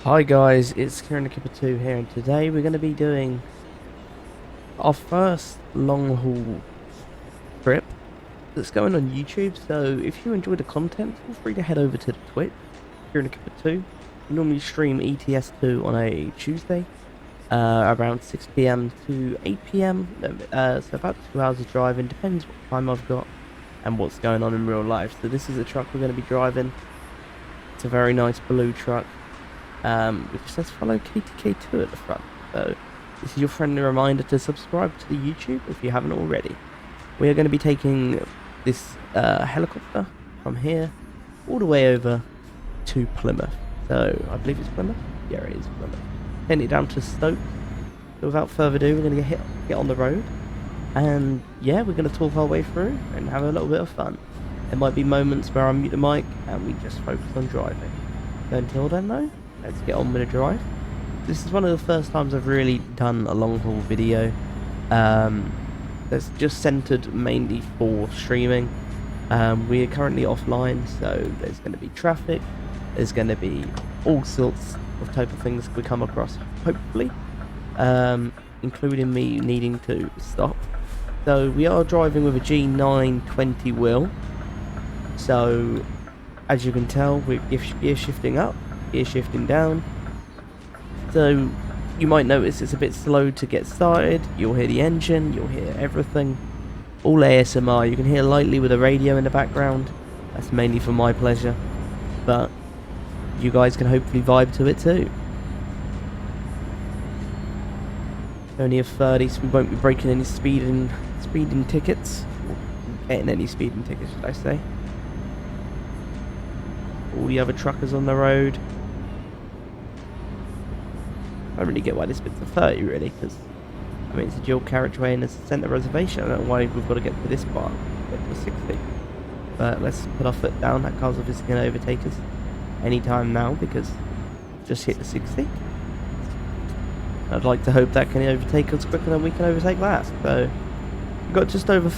Hi guys, it's Kieran the Kipper 2 here, and today we're going to be doing our first long haul trip that's going on YouTube. So if you enjoy the content, feel free to head over to the Twitch, Kieran the Kipper 2. We normally stream ETS2 on a Tuesday, around 6 p.m. to 8 p.m. So about 2 hours of driving, depends what time I've got and what's going on in real life. So this is a truck we're going to be driving. It's a very nice blue truck. Which says follow KTK2 at the front. So this is your friendly reminder to subscribe to the YouTube if you haven't already. We are going to be taking this helicopter from here all the way over to Plymouth. So I believe it's Plymouth. Yeah, it is Plymouth. Taking it down to Stoke. So without further ado, we're going to get on the road, and yeah, we're going to talk our way through and have a little bit of fun. There might be moments where I mute the mic and we just focus on driving. So until then, though, let's get on with the drive. This is one of the first times I've really done a long haul video that's just centered mainly for streaming. We are currently offline, so there's going to be traffic, there's going to be all sorts of type of things we come across, hopefully, including me needing to stop. So we are driving with a G920 wheel, so as you can tell, we're gear shifting up, gear shifting down. So you might notice it's a bit slow to get started. You'll hear the engine, you'll hear everything. All ASMR. You can hear lightly with a radio in the background. That's mainly for my pleasure, but you guys can hopefully vibe to it too. Only a 30, so we won't be breaking any speeding tickets. Or getting any speeding tickets, should I say. All the other truckers on the road. I don't really get why this bit's a 30, really, because I mean it's a dual carriageway and it's a centre reservation. I don't know why we've got to get to this part, get to 60. But let's put our foot down. That car's obviously going to overtake us anytime now because we've just hit the 60. I'd like to hope that can overtake us quicker than we can overtake that. So we've got just over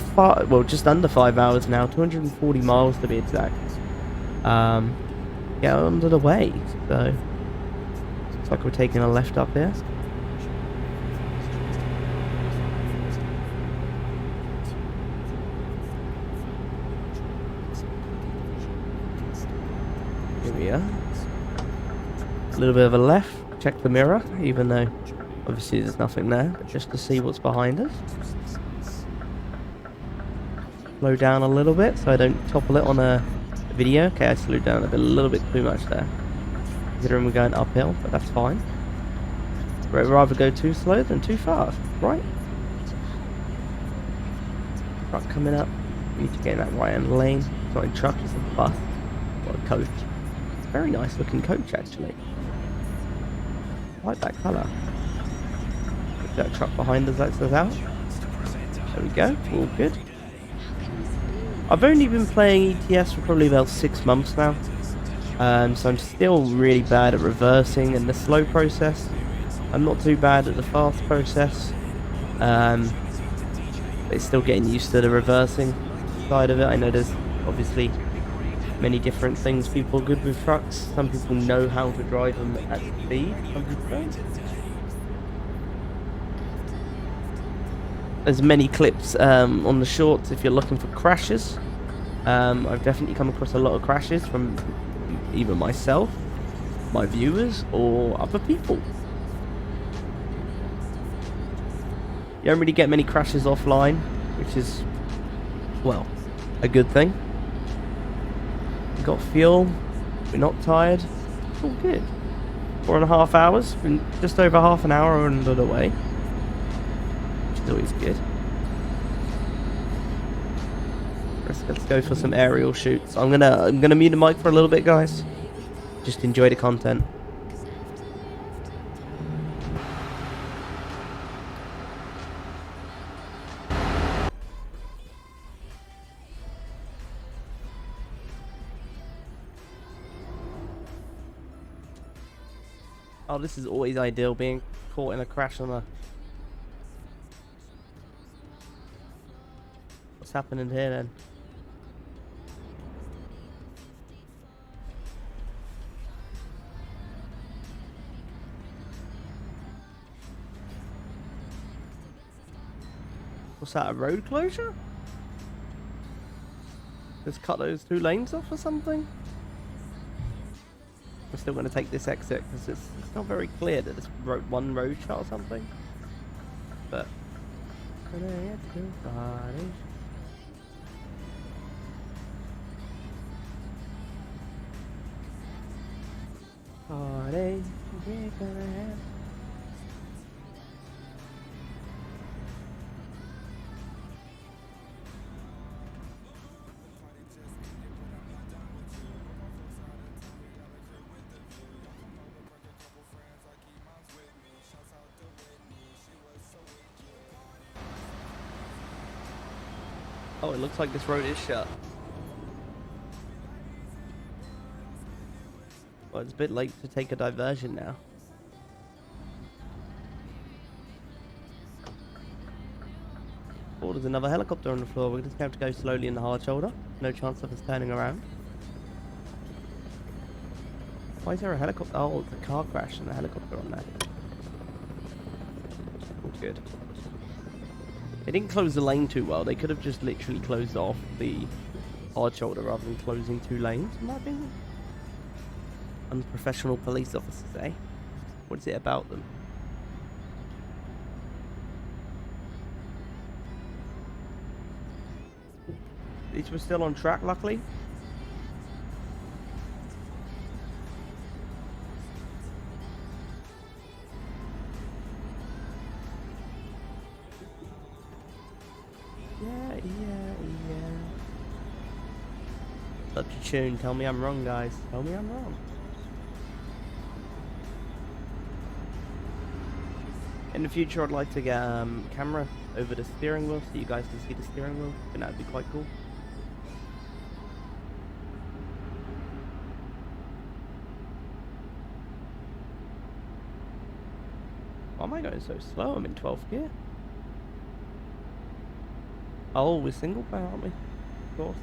just under 5 hours now, 240 miles to be exact. Get under the way. So looks like we're taking a left up here. Here we are. A little bit of a left. Check the mirror, even though obviously there's nothing there, but just to see what's behind us. Slow down a little bit so I don't topple it on a video. Okay, I slowed down a little bit too much there, considering we're going uphill, but that's fine. I'd rather go too slow than too fast, right? Truck coming up. We need to get in that right hand lane. It's not a truck, it's a bus or a coach. It's a very nice looking coach, actually. I like that colour. Look at that truck behind us lets us out. There we go, all good. I've only been playing ETS for probably about 6 months now, so I'm still really bad at reversing and the slow process. I'm not too bad at the fast process, but it's still getting used to the reversing side of it. I know there's obviously many different things people are good with trucks. Some people know how to drive them at speed, some people don't. There's many clips on the shorts if you're looking for crashes. I've definitely come across a lot of crashes from either myself, my viewers, or other people. You don't really get many crashes offline, which is, well, a good thing. We've got fuel, we're not tired, it's all good. 4.5 hours, been just over half an hour under the way. Always good. Let's go for some aerial shoots. I'm gonna mute the mic for a little bit, guys. Just enjoy the content. Oh, this is always ideal, being caught in a crash on a... What's happening here then? What's that, a road closure? Let's cut those 2 lanes off or something? We're still going to take this exit because it's not very clear that it's one road shot or something. But... Party, we're gonna have. Oh, it looks like this road is shut. Well, it's a bit late to take a diversion now. Oh, there's another helicopter on the floor. We're just going to have to go slowly in the hard shoulder. No chance of us turning around. Why is there a helicopter? Oh, it's a car crash and a helicopter on there. Oh, good. They didn't close the lane too well. They could have just literally closed off the hard shoulder rather than closing 2 lanes, in my opinion. Unprofessional police officers, eh? What is it about them? These were still on track, luckily. Yeah. Such a tune. Tell me I'm wrong, guys. Tell me I'm wrong. In the future, I'd like to get camera over the steering wheel so you guys can see the steering wheel. I think that would be quite cool. Why am I going so slow? I'm in 12th gear. Oh, we're single player, aren't we? Of course.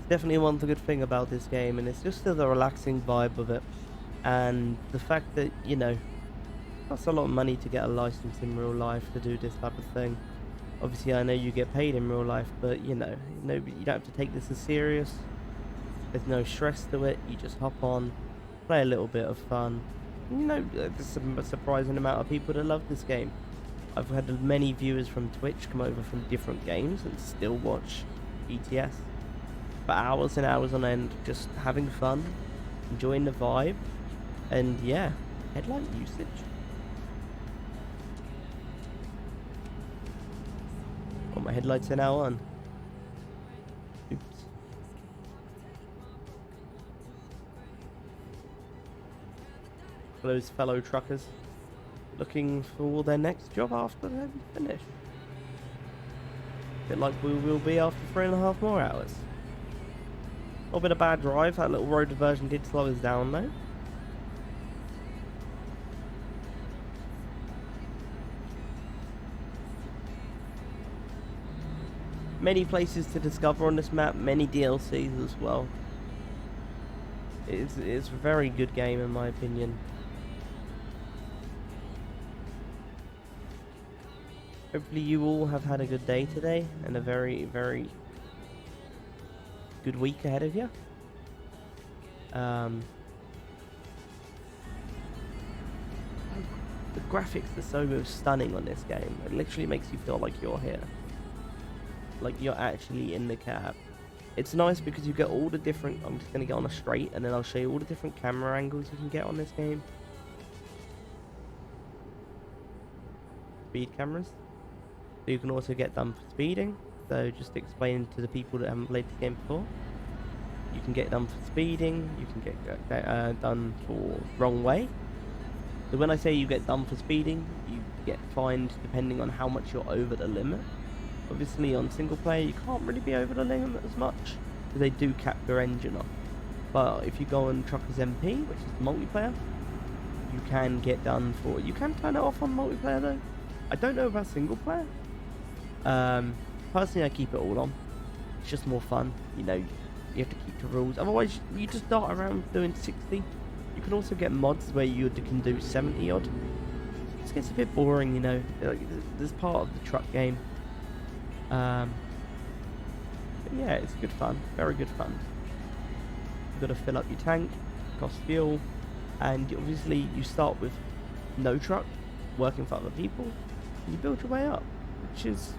Definitely one good thing about this game, and it's just the relaxing vibe of it, and the fact that, you know, that's a lot of money to get a license in real life to do this type of thing. Obviously, I know you get paid in real life, but you know, you don't have to take this as serious. There's no stress to it. You just hop on, play a little bit of fun. You know, there's a surprising amount of people that love this game. I've had many viewers from Twitch come over from different games and still watch ETS for hours and hours on end, just having fun, enjoying the vibe, and yeah, headlight usage. Oh, my headlights are now on. Oops. Those fellow truckers looking for their next job after they're finished. Bit like we will be after 3.5 more hours. A little bit of bad drive. That little road diversion did slow us down though. Many places to discover on this map, many DLCs as well. It's a very good game in my opinion. Hopefully you all have had a good day today and a very, very good week ahead of you. The graphics are so stunning on this game. It literally makes you feel like you're here. Like you're actually in the cab. It's nice because you get all the different... I'm just going to get on a straight and then I'll show you all the different camera angles you can get on this game. Speed cameras. So you can also get done for speeding. So just explain to the people that haven't played the game before. You can get done for speeding. You can get done for wrong way. So when I say you get done for speeding, you get fined depending on how much you're over the limit. Obviously on single player you can't really be over the limit as much, because they do cap your engine off. But if you go on Truckers MP, which is the multiplayer, you can get done for... You can turn it off on multiplayer though. I don't know about single player. Personally I keep it all on. It's just more fun, you know, you have to keep the rules. Otherwise you just dart around doing 60. You can also get mods where you can do 70 odd. It just gets a bit boring, you know. Like, there's part of the truck game. But yeah, it's good fun. Very good fun. You've got to fill up your tank, cost fuel, and obviously you start with no truck, working for other people, and you build your way up, which is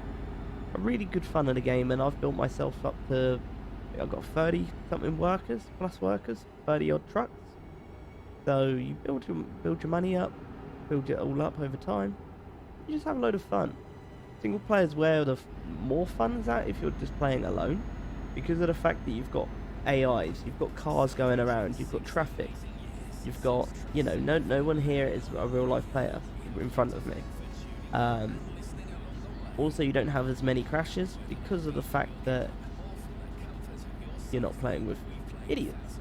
a really good fun in the game. And I've built myself up to... I've got 30 something workers, 30 odd trucks. So you build your money up, build it all up over time. You just have a load of fun. Single player is where the more fun is at if you're just playing alone, because of the fact that you've got AIs, you've got cars going around, you've got traffic, you've got, you know, no one here is a real life player in front of me. Also, you don't have as many crashes because of the fact that you're not playing with idiots.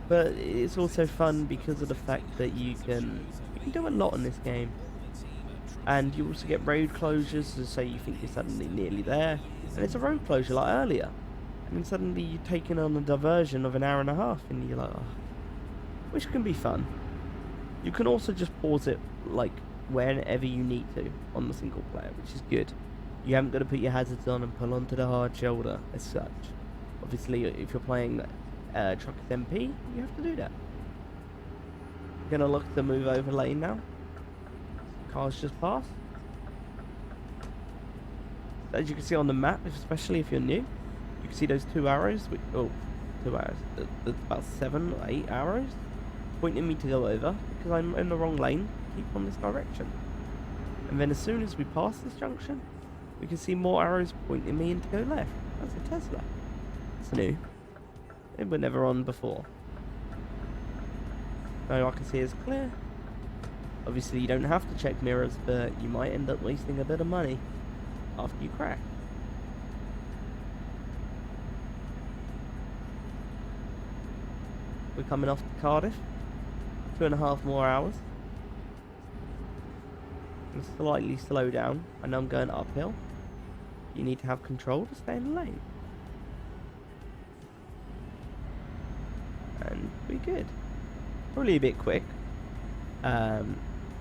But it's also fun because of the fact that you can do a lot in this game. And you also get road closures, so say you think you're suddenly nearly there, and it's a road closure like earlier, and then suddenly you're taking on a diversion of an hour and a half, and you're like, oh. Which can be fun. You can also just pause it like whenever you need to on the single player, which is good. You haven't got to put your hazards on and pull onto the hard shoulder as such. Obviously, if you're playing Truckers MP, you have to do that. I'm gonna look to move over lane now. Cars just passed. As you can see on the map, especially if you're new, you can see those 2 arrows. 2 arrows. There's about 7 or 8 arrows pointing me to go over because I'm in the wrong lane. Keep on this direction, and then as soon as we pass this junction, we can see more arrows pointing me in to go left. That's a Tesla. It's new. It was never on before. Now I can see it's clear. Obviously you don't have to check mirrors, but you might end up wasting a bit of money after you crash. We're coming off to Cardiff. 2.5 more hours. And slightly slow down. I know I'm going uphill. You need to have control to stay in the lane. And we're good. Probably a bit quick.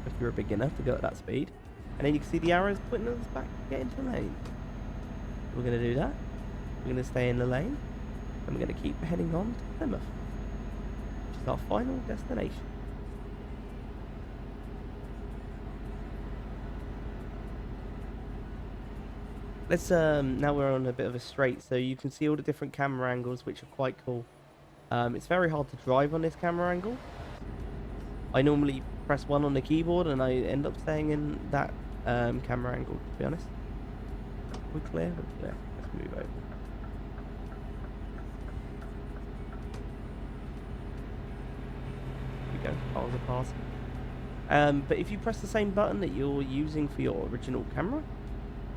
If you're a beginner to go at that speed. And then you can see the arrows putting us back to get into the lane. We're going to do that. We're going to stay in the lane. And we're going to keep heading on to Plymouth, which is our final destination. Let's now we're on a bit of a straight, so you can see all the different camera angles, which are quite cool. It's very hard to drive on this camera angle. I normally press 1 on the keyboard and I end up staying in that camera angle, to be honest. We're clear, we're clear. Let's move over. Here we go, cars are passing. But if you press the same button that you're using for your original camera,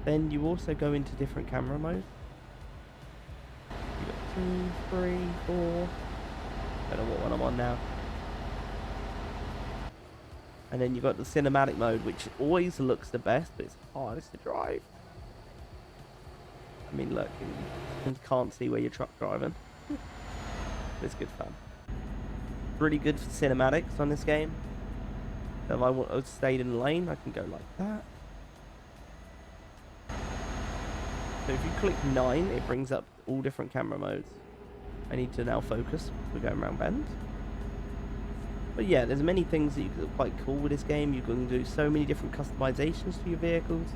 then you also go into different camera modes. You've got 2, 3, 4. I don't know what one I'm on now. And then you've got the cinematic mode, which always looks the best, but it's hardest to drive. I mean, look, you can't see where you're truck driving. It's good fun. Really good for cinematics on this game. So if I want to stay in the lane, I can go like that. So if you click 9, it brings up all different camera modes. I need to now focus. We're going around bends. But yeah, there's many things that are quite cool with this game. You can do so many different customizations for your vehicles.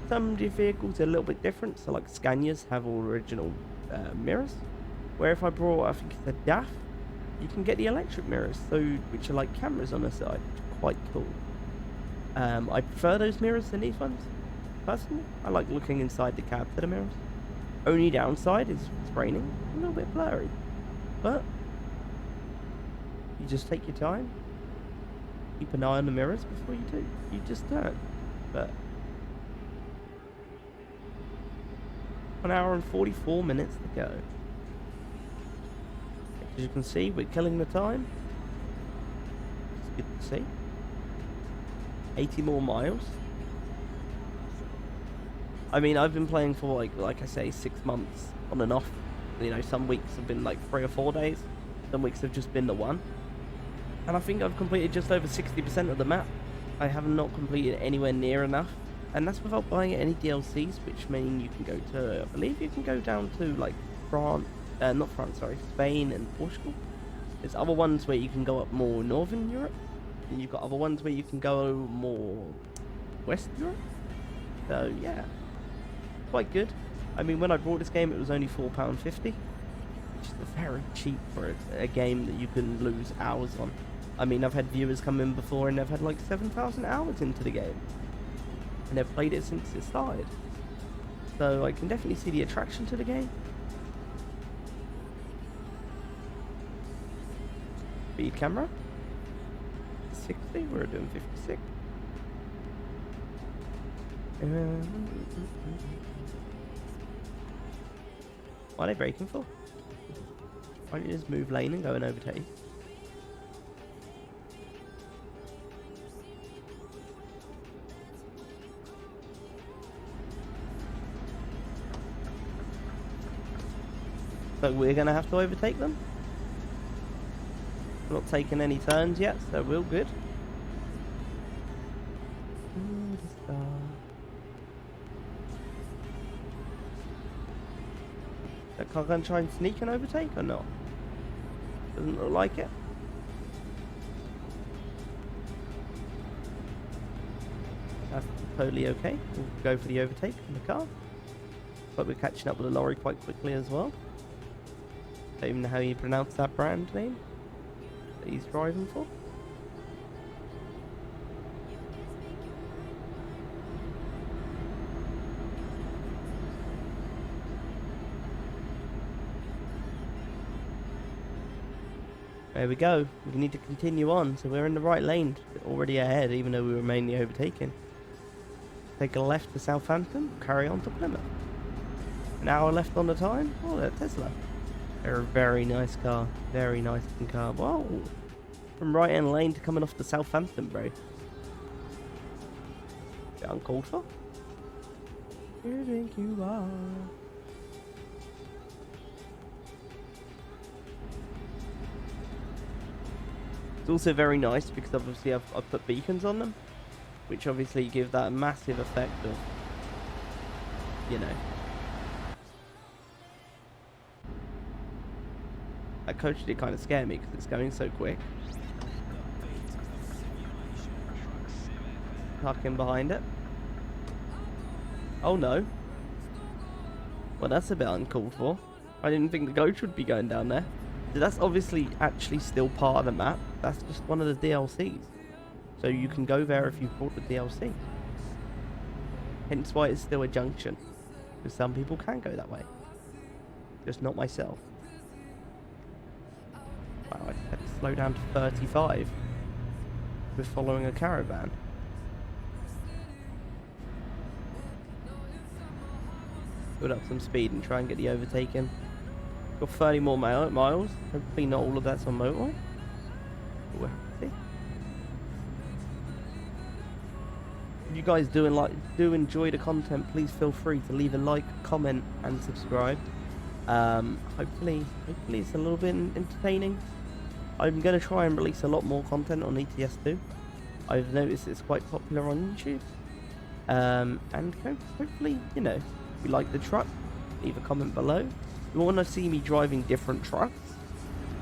Some vehicles are a little bit different, so like Scanias have all original mirrors, where if I brought, I think it's a DAF, you can get the electric mirrors, so which are like cameras on the side, which are quite cool. I prefer those mirrors than these ones, personally. I like looking inside the cab for the mirrors. Only downside is it's raining, a little bit blurry, but you just take your time, keep an eye on the mirrors before you do. You just turn, but 1 hour and 44 minutes to go. As you can see, we're killing the time. It's good to see. 80 more miles. I mean, I've been playing for like I say, 6 months on and off. You know, some weeks have been like 3 or 4 days. Some weeks have just been the one. And I think I've completed just over 60% of the map. I have not completed anywhere near enough. And that's without buying any DLCs, which mean you can go to, I believe you can go down to like France, not France, sorry, Spain and Portugal. There's other ones where you can go up more Northern Europe. And you've got other ones where you can go more West Europe. So yeah, quite good. I mean, when I bought this game, it was only £4.50, which is very cheap for a game that you can lose hours on. I mean, I've had viewers come in before and they've had like 7,000 hours into the game. And they've played it since it started. So I can definitely see the attraction to the game. Speed camera. 60, we're doing 56. What are they braking for? Why don't you just move lane and go and overtake? So we're going to have to overtake them. We're not taking any turns yet, so we're all good. That car going to try and sneak and overtake or not? Doesn't look like it. That's totally okay. We'll go for the overtake in the car. But we're catching up with the lorry quite quickly as well. Don't even know how you pronounce that brand name that he's driving for. There we go. We need to continue on, so we're in the right lane, already ahead, even though we were mainly overtaking. Take a left to Southampton, carry on to Plymouth. An hour left on the time. Oh, that Tesla. They're a very nice car. Very nice looking car. Whoa. From right hand lane to coming off to Southampton, bro. Bit uncalled for. Who do you think you are? It's also very nice because obviously I've put beacons on them, which obviously give that massive effect of, you know. That coach did kind of scare me because it's going so quick. Tuck in behind it. Oh no. Well, that's a bit uncalled for. I didn't think the coach would be going down there. So that's obviously actually still part of the map. That's just one of the DLCs. So you can go there if you've bought the DLC. Hence why it's still a junction. Because some people can go that way. Just not myself. Wow, I had to slow down to 35. We're following a caravan. Build up some speed and try and get the overtaken. Got 30 more miles. Hopefully not all of that's on motorway. We'll have to see. If you guys do enjoy the content, please feel free to leave a like, comment and subscribe. Hopefully it's a little bit entertaining. I'm going to try and release a lot more content on ETS2. I've noticed it's quite popular on YouTube. And hopefully, you know, if you like the truck, leave a comment below. If you want to see me driving different trucks,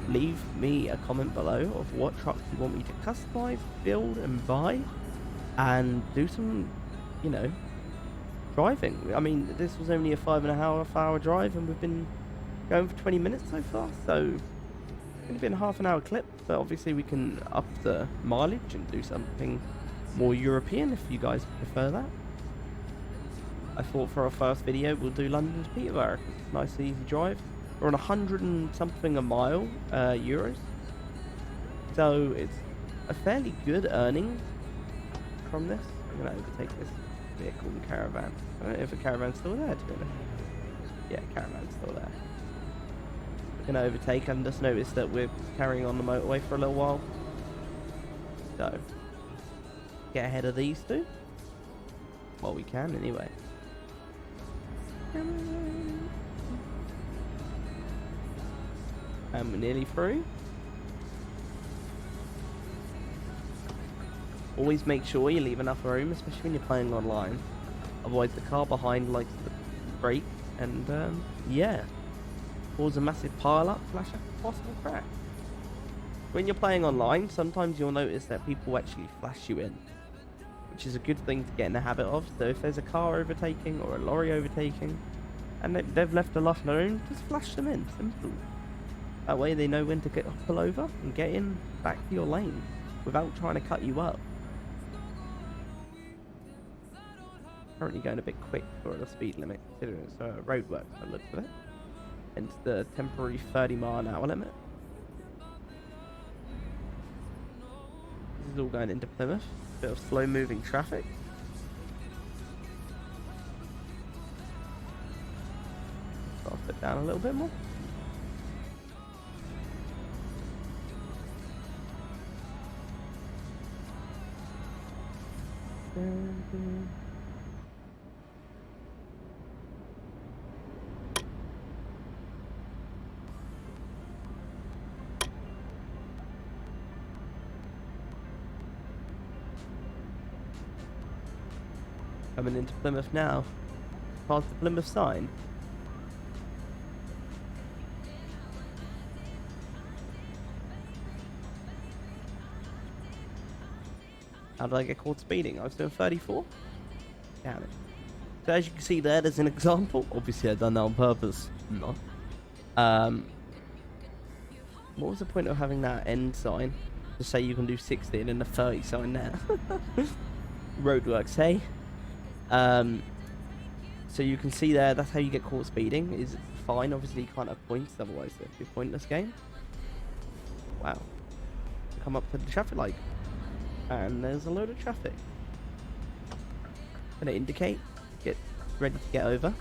leave me a comment below of what trucks you want me to customize, build and buy, and do some, you know, driving. I mean, this was only a 5.5 hour drive, and we've been going for 20 minutes so far, so it's only been a half-an-hour clip, but obviously we can up the mileage and do something more European if you guys prefer that. I thought for our first video we'll do London to Peterborough. Nice easy drive. We're on 100 and something a mile euros, so it's a fairly good earning from this. I'm going to overtake this vehicle and caravan. I don't know if the caravan's still there, to be honest. Yeah, caravan's still there. We're going to overtake, and just notice that we're carrying on the motorway for a little while. So, get ahead of these two. Well, we can anyway. And we're nearly through. Always make sure you leave enough room, especially when you're playing online. Otherwise the car behind likes to brake and yeah, cause a massive pile up, flash up a possible crash. When you're playing online, sometimes you'll notice that people actually flash you in, which is a good thing to get in the habit of. So if there's a car overtaking or a lorry overtaking and they've left enough room, just flash them in, simple. That way they know when to pull over and get in back to your lane without trying to cut you up. Currently going a bit quick for the speed limit, considering it's road work by the looks of it. Hence the temporary 30-mile-an-hour limit. This is all going into Plymouth. Bit of slow moving traffic. I'll put down a little bit more. Coming into Plymouth now. Past the Plymouth sign. How did I get caught speeding? I was doing 34? Damn it. So as you can see there, there's an example. Obviously I've done that on purpose. No. What was the point of having that end sign? To say you can do 60 and then the 30 sign there. Roadworks, hey? So you can see there, that's how you get caught speeding. Is fine, obviously you can't have points, otherwise it'd be a pointless game. Wow. Come up to the traffic light. And there's a load of traffic. Gonna indicate, get ready to get over.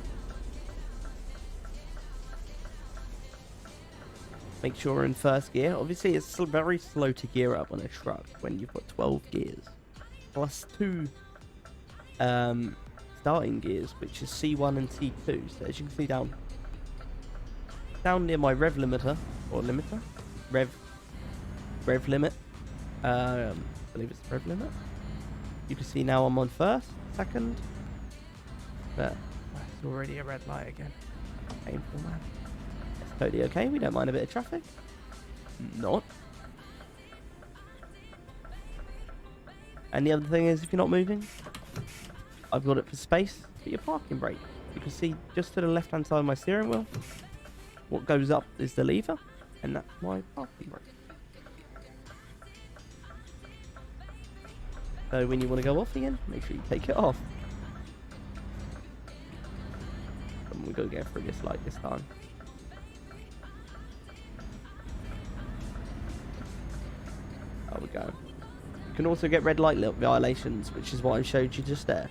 Make sure we're in first gear. Obviously it's very slow to gear up on a truck when you've got 12 gears. Plus 2 starting gears, which is C1 and C2. So as you can see down near my rev limiter, or limiter, rev limit, I believe it's rev limit. You can see now I'm on first, second, but it's already a red light again. Painful, man. It's totally okay, we don't mind a bit of traffic. Not. And the other thing is, if you're not moving, I've got it for space for your parking brake. You can see just to the left hand side of my steering wheel, what goes up is the lever, and that's my parking brake. So when you want to go off again, make sure you take it off. And we're going to go through this light this time. There we go. You can also get red light violations, which is what I showed you just there.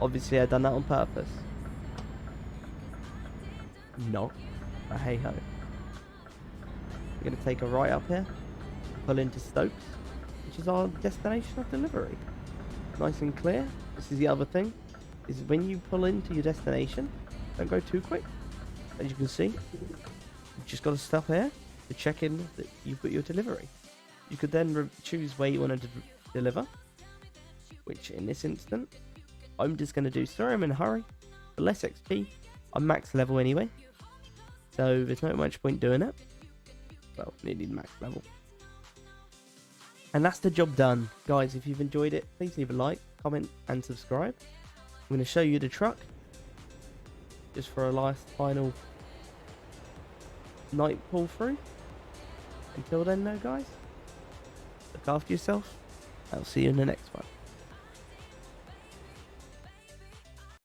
Obviously I've done that on purpose. No. But hey ho. We're going to take a right up here, pull into Stokes, which is our destination of delivery. Nice and clear. This is the other thing, is when you pull into your destination, don't go too quick. As you can see, you've just got to stop here to check in that you've got your delivery. You could then choose where you want to deliver, which in this instance, I'm just going to do, sorry I'm in a hurry, for less XP, I'm max level anyway, so there's not much point doing it. Well, nearly max level. And that's the job done. Guys, if you've enjoyed it, please leave a like, comment and subscribe. I'm going to show you the truck just for a last final night pull through. Until then though guys, look after yourself. I'll see you in the next one.